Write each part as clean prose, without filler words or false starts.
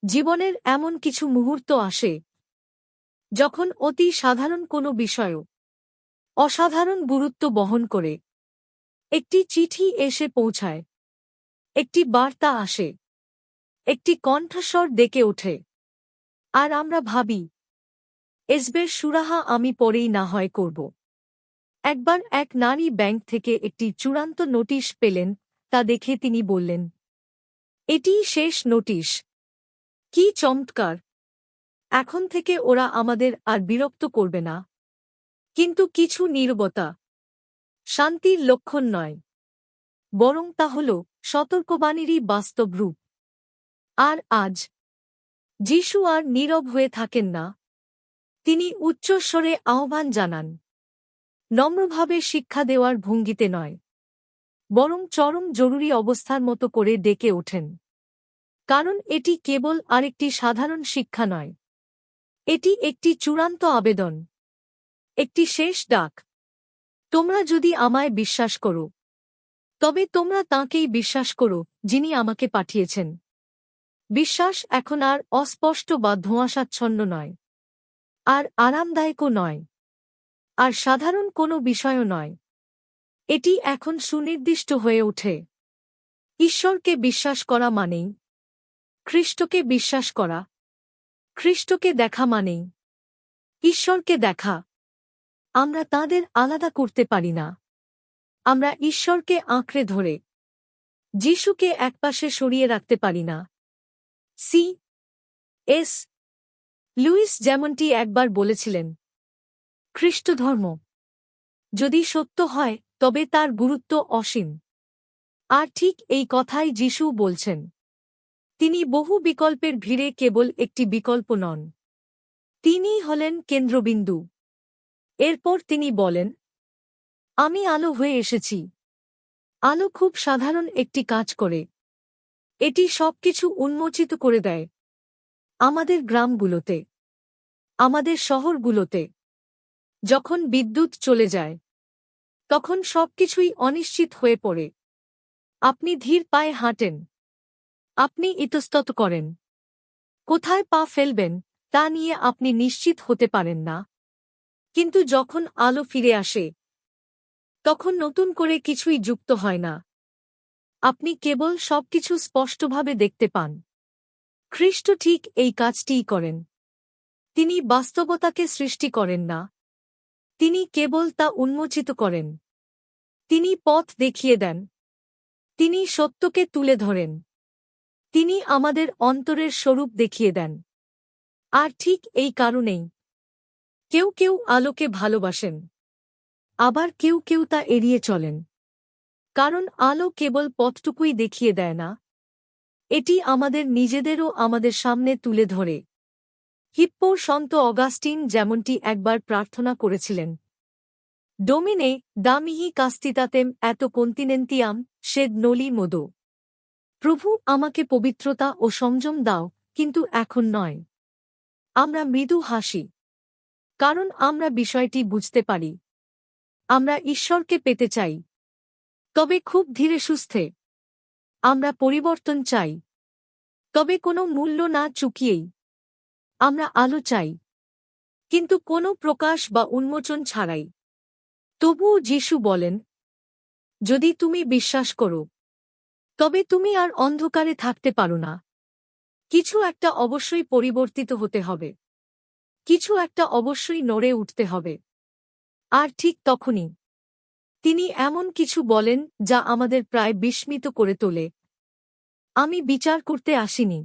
জীবনের এমন কিছু মুহূর্ত আসে যখন অতি সাধারণ কোনো বিষয়ও অসাধারণ গুরুত্ব বহন করে। একটি চিঠি এসে পৌঁছায়, একটি বার্তা আসে, একটি কণ্ঠস্বর ডেকে ওঠে, আর আমরা ভাবি, এসবের সুরাহা আমি পরেই না হয় করব। একবার এক নারী ব্যাংক থেকে একটি চূড়ান্ত নোটিশ পেলেন। তা দেখে তিনি বললেন, এটিই শেষ নোটিশ। কি চমৎকার! এখন থেকে ওরা আমাদের আর বিরক্ত করবে না। কিন্তু কিছু নীরবতা শান্তির লক্ষণ নয়, বরং তা হল সতর্কবাণীরই বাস্তব রূপ। আর আজ যিশু আর নীরব হয়ে থাকেন না। তিনি উচ্চস্বরে আহ্বান জানান, নম্রভাবে শিক্ষা দেওয়ার ভঙ্গিতে নয়, বরং চরম জরুরি অবস্থার মতো করে ডেকে ওঠেন। কারণ এটি কেবল আরেকটি সাধারণ শিক্ষা নয়, এটি একটি চূড়ান্ত আবেদন, একটি শেষ ডাক। তোমরা যদি আমায় বিশ্বাস করো, তবে তোমরা তাঁকেই বিশ্বাস করো যিনি আমাকে পাঠিয়েছেন। বিশ্বাস এখন আর অস্পষ্ট বা ধোঁয়াশাচ্ছন্ন নয়, আর আরামদায়কও নয়, আর সাধারণ কোনো বিষয়ও নয়। এটি এখন সুনির্দিষ্ট হয়ে ওঠে। ঈশ্বরকে বিশ্বাস করা মানেই খ্রিস্টকে বিশ্বাস করা। খ্রিস্টকে দেখা মানেই ঈশ্বরকে দেখা। আমরা তাদের আলাদা করতে পারি না। আমরা ঈশ্বরকে আঁকড়ে ধরে যিশুকে একপাশে সরিয়ে রাখতে পারি না। সি এস লুইস যেমনটি একবার বলেছিলেন, খ্রিস্টধর্ম যদি সত্য হয় তবে তার গুরুত্ব অসীম। আর ঠিক এই কথাই যিশু বলছেন। তিনি বহু বিকল্পের ভিড়ে কেবল একটি বিকল্প নন, তিনিই হলেন কেন্দ্রবিন্দু। এরপর তিনি বলেন, আমি আলো হয়ে এসেছি। আলো খুব সাধারণ একটি কাজ করে। এটি সবকিছু উন্মোচিত করে দেয়। আমাদের গ্রামগুলোতে, আমাদের শহরগুলোতে যখন বিদ্যুৎ চলে যায়, তখন সবকিছুই অনিশ্চিত হয়ে পড়ে। আপনি ধীর পায়ে হাঁটেন, আপনি ইতস্তত করেন, কোথায় পা ফেলবেন তা নিয়ে আপনি নিশ্চিত হতে পারেন না। কিন্তু যখন আলো ফিরে আসে, তখন নতুন করে কিছুই যুক্ত হয় না। আপনি কেবল সবকিছু স্পষ্টভাবে দেখতে পান। খ্রিস্ট ঠিক এই কাজটিই করেন। তিনি বাস্তবতাকে সৃষ্টি করেন না, তিনি কেবল তা উন্মোচিত করেন। তিনি পথ দেখিয়ে দেন, তিনি সত্যকে তুলে ধরেন, তিনি আমাদের অন্তরের স্বরূপ দেখিয়ে দেন। আর ঠিক এই কারণেই কেউ কেউ আলোকে ভালোবাসেন, আবার কেউ কেউ তা এড়িয়ে চলেন। কারণ আলো কেবল পথটুকুই দেখিয়ে দেয় না, এটি আমাদের নিজেদেরও আমাদের সামনে তুলে ধরে। হিপ্পোর সন্ত অগাস্টিন যেমনটি একবার প্রার্থনা করেছিলেন, ডোমিনে দামিহি কাস্তিতাতেম এত কন্তিনেন্তিয়াম সেদ নলি মোদো। প্রভু, আমাকে পবিত্রতা ও সংযম দাও, কিন্তু এখন নয়। আমরা মৃদু হাসি, কারণ আমরা বিষয়টি বুঝতে পারি। আমরা ঈশ্বরকে পেতে চাই, তবে খুব ধীরে সুস্থে। আমরা পরিবর্তন চাই, তবে কোনো মূল্য না চুকিয়েই। আমরা আলো চাই, কিন্তু কোনো প্রকাশ বা উন্মোচন ছাড়াই। তবুও যিশু বলেন, যদি তুমি বিশ্বাস করো, তবে তুমি আর অন্ধকারে থাকতে পারো না। কিছু একটা অবশ্যই পরিবর্তিত হতে হবে, কিছু একটা অবশ্যই নড়ে উঠতে হবে। আর ঠিক তখনই তিনি এমন কিছু বলেন যা আমাদের প্রায় বিস্মিত করে তোলে। আমি বিচার করতে আসিনি,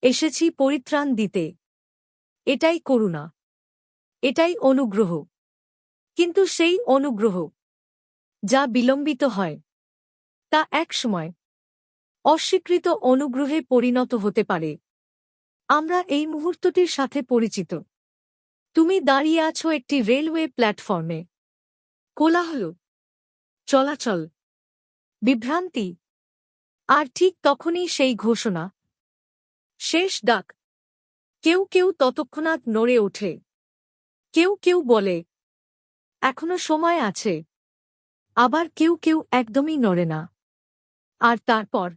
এসেছি পরিত্রাণ দিতে। এটাই করুণা, এটাই অনুগ্রহ। কিন্তু সেই অনুগ্রহ যা বিলম্বিত হয়, তা একসময় অস্বীকৃত অনুগ্রহে পরিণত হতে পারে। আমরা এই মুহূর্তটির সাথে পরিচিত। তুমি দাঁড়িয়ে আছো একটি রেলওয়ে প্ল্যাটফর্মে। কোলাহল, চলাচল, বিভ্রান্তি। আর ঠিক তখনই সেই ঘোষণা, শেষ ডাক। কেউ কেউ তৎক্ষণাৎ নড়ে ওঠে, কেউ কেউ বলে, এখনো সময় আছে। আবার কেউ কেউ একদমই নড়ে না। আর তারপর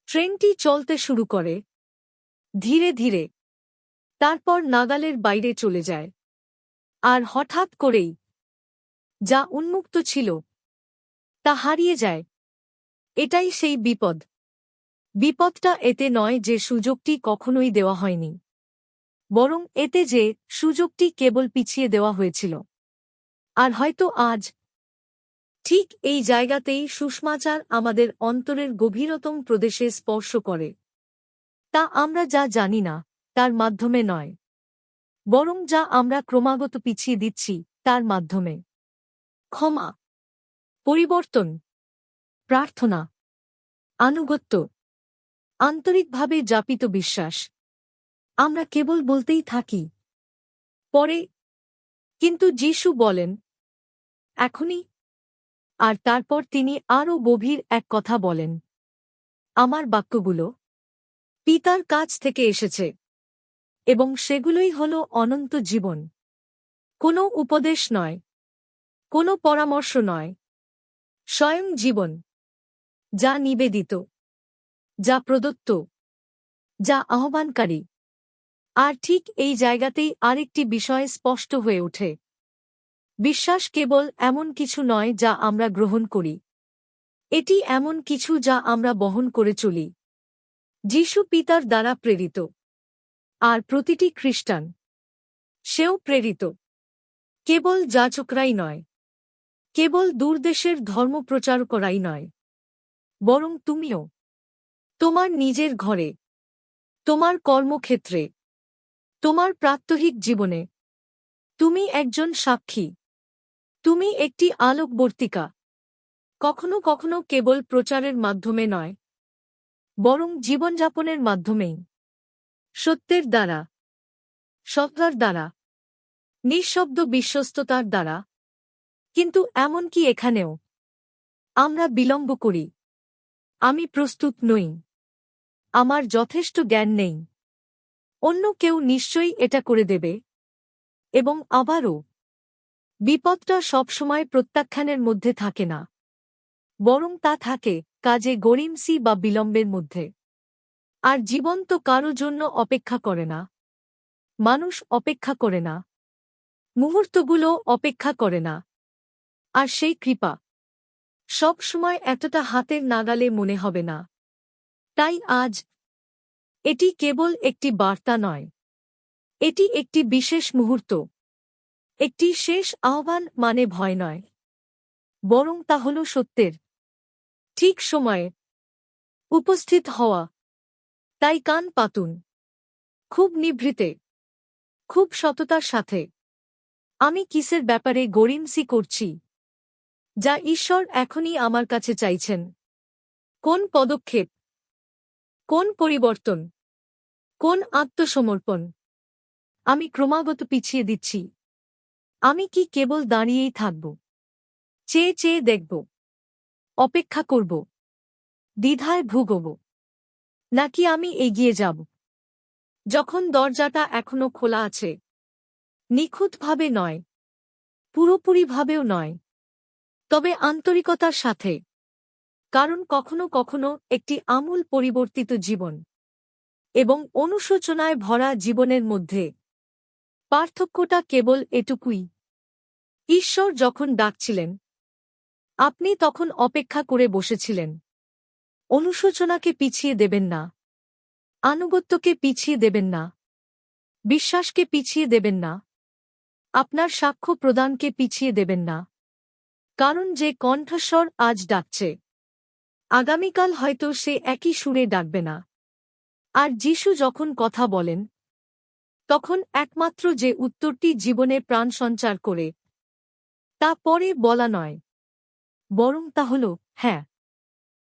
ট্রেনটি চলতে শুরু করে। ধীরে ধীরে তারপর নাগালের বাইরে চলে যায়। আর হঠাৎ করেই যা উন্মুক্ত ছিল তা হারিয়ে যায়। এটাই সেই বিপদ। বিপদটা এতে নয় যে সুযোগটি কখনোই দেওয়া হয়নি, বরং এতে যে সুযোগটি কেবল পিছিয়ে দেওয়া হয়েছিল। আর হয়তো আজ ঠিক এই জায়গাতেই সুষমাচার আমাদের অন্তরের গভীরতম প্রদেশে স্পর্শ করে। তা আমরা যা জানি না তার মাধ্যমে নয়, বরং যা আমরা ক্রমাগত পিছিয়ে দিচ্ছি তার মাধ্যমে। ক্ষমা, পরিবর্তন, প্রার্থনা, আনুগত্য, আন্তরিকভাবে যাপিত বিশ্বাস। আমরা কেবল বলতেই থাকি পরে, কিন্তু যিশু বলেন এখনই। আর তারপর তিনি আরও গভীর এক কথা বলেন, আমার বাক্যগুলো পিতার কাছ থেকে এসেছে এবং সেগুলোই হল অনন্ত জীবন। কোনো উপদেশ নয়, কোনো পরামর্শ নয়, স্বয়ং জীবন, যা নিবেদিত, যা প্রদত্ত, যা আহ্বানকারী। আর ঠিক এই জায়গাতেই আরেকটি বিষয় স্পষ্ট হয়ে ওঠে। বিশ্বাস কেবল এমন কিছু নয় যা আমরা গ্রহণ করি, এটি এমন কিছু যা আমরা বহন করে চলি। যিশু পিতার দ্বারা প্রেরিত, আর প্রতিটি খ্রিস্টান সেও প্রেরিত। কেবল যাচকরাই নয়, কেবল দূরদেশের ধর্মপ্রচারকরাই নয়, বরং তুমিও তোমার নিজের ঘরে, তোমার কর্মক্ষেত্রে, তোমার প্রাত্যহিক জীবনে তুমি একজন সাক্ষী। তুমি একটি আলোকবর্তিকা, কখনো কখনো কেবল প্রচারের মাধ্যমে নয়, বরং জীবনযাপনের মাধ্যমেই, সত্যের দ্বারা, সত্তার দ্বারা, নিঃশব্দ বিশ্বস্ততার দ্বারা। কিন্তু এমনকি এখানেও আমরা বিলম্ব করি। আমি প্রস্তুত নই, আমার যথেষ্ট জ্ঞান নেই, অন্য কেউ নিশ্চয়ই এটা করে দেবে। এবং আবারও বিপদটা সবসময় প্রত্যাখ্যানের মধ্যে থাকে না, বরং তা থাকে কাজে গড়িমসি বা বিলম্বের মধ্যে। আর জীবন তো কারো জন্য অপেক্ষা করে না। মানুষ অপেক্ষা করে না, মুহূর্তগুলো অপেক্ষা করে না। আর সেই কৃপা সব সময় এতটা হাতের নাগালে মনে হবে না। তাই আজ এটি কেবল একটি বার্তা নয়, এটি একটি বিশেষ মুহূর্ত, একটি শেষ আহ্বান। মানে ভয় নয়, বরং তা হল সত্যের ঠিক সময়ে উপস্থিত হওয়া। তাই কান পাতুন, খুব নিভৃতে, খুব সততার সাথে। আমি কিসের ব্যাপারে গড়িমসি করছি, যা ঈশ্বর এখনই আমার কাছে চাইছেন? কোন পদক্ষেপ, কোন পরিবর্তন, কোন আত্মসমর্পণ আমি ক্রমাগত পিছিয়ে দিচ্ছি? আমি কি কেবল দাঁড়িয়েই থাকব, চেয়ে চেয়ে দেখব, অপেক্ষা করব, দ্বিধায় ভুগব, নাকি আমি এগিয়ে যাব যখন দরজাটা এখনো খোলা আছে? নিখুঁতভাবে নয়, পুরোপুরিভাবেও নয়, তবে আন্তরিকতার সাথে। কারণ কখনো কখনো একটি আমূল পরিবর্তিত জীবন এবং অনুশোচনায় ভরা জীবনের মধ্যে পার্থক্যটা কেবল এটুকুই। ঈশ্বর যখন ডাকছিলেন, আপনি তখন অপেক্ষা করে বসেছিলেন। অনুশোচনাকে পিছিয়ে দেবেন না, আনুগত্যকে পিছিয়ে দেবেন না, বিশ্বাসকে পিছিয়ে দেবেন না, আপনার সাক্ষ্য প্রদানকে পিছিয়ে দেবেন না। কারণ যে কণ্ঠস্বর আজ ডাকছে, আগামীকাল হয়তো সে একই সুরে ডাকবে না। আর যিশু যখন কথা বলেন, তখন একমাত্র যে উত্তরটি জীবনে প্রাণ সঞ্চার করে, তা পরে বলা নয়, বরং তা হল হ্যাঁ।